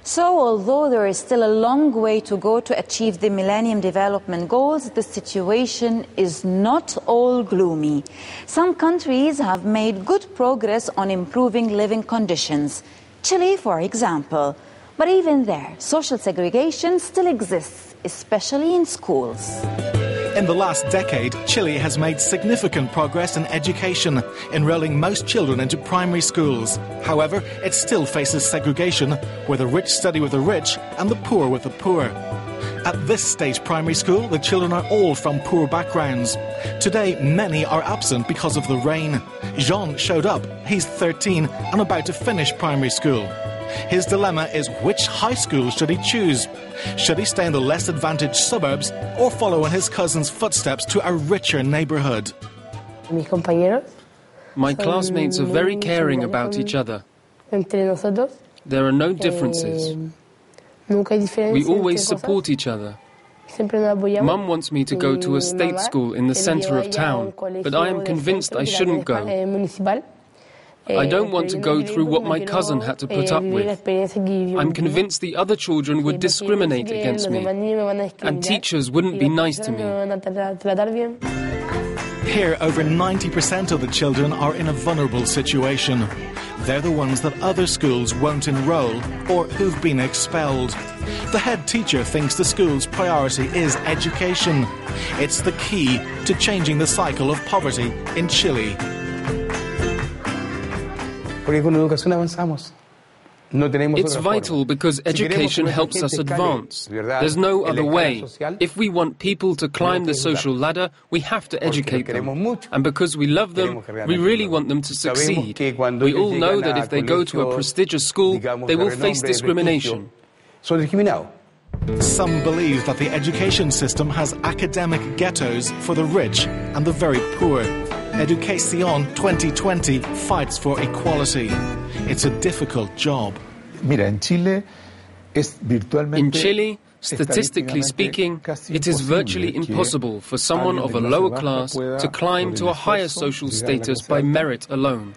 So, although there is still a long way to go to achieve the Millennium Development Goals, the situation is not all gloomy. Some countries have made good progress on improving living conditions. Chile, for example. But even there, social segregation still exists, especially in schools. In the last decade, Chile has made significant progress in education, enrolling most children into primary schools. However, it still faces segregation, where the rich study with the rich and the poor with the poor. At this stage primary school, the children are all from poor backgrounds. Today, many are absent because of the rain. Jean showed up. He's 13 and about to finish primary school. His dilemma is which high school should he choose? Should he stay in the less advantaged suburbs or follow in his cousin's footsteps to a richer neighbourhood? My classmates are very caring about each other. There are no differences. We always support each other. Mum wants me to go to a state school in the centre of town, but I am convinced I shouldn't go. I don't want to go through what my cousin had to put up with. I'm convinced the other children would discriminate against me, and teachers wouldn't be nice to me. Here, over 90% of the children are in a vulnerable situation. They're the ones that other schools won't enroll or who've been expelled. The head teacher thinks the school's priority is education. It's the key to changing the cycle of poverty in Chile. It's vital because education helps us advance. There's no other way. If we want people to climb the social ladder, we have to educate them. And because we love them, we really want them to succeed. We all know that if they go to a prestigious school, they will face discrimination. Some believe that the education system has academic ghettos for the rich and the very poor. Educación 2020 fights for equality. It's a difficult job. In Chile, statistically speaking, it is virtually impossible for someone of a lower class to climb to a higher social status by merit alone.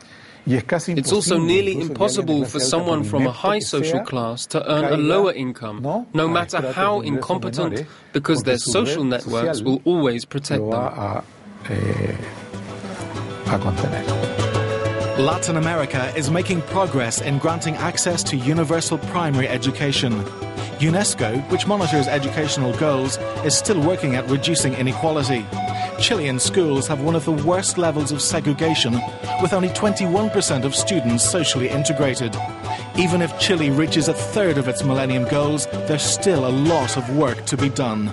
It's also nearly impossible for someone from a high social class to earn a lower income, no matter how incompetent, because their social networks will always protect them. Latin America is making progress in granting access to universal primary education. UNESCO, which monitors educational goals, is still working at reducing inequality. Chilean schools have one of the worst levels of segregation, with only 21% of students socially integrated. Even if Chile reaches a third of its Millennium Goals, there's still a lot of work to be done.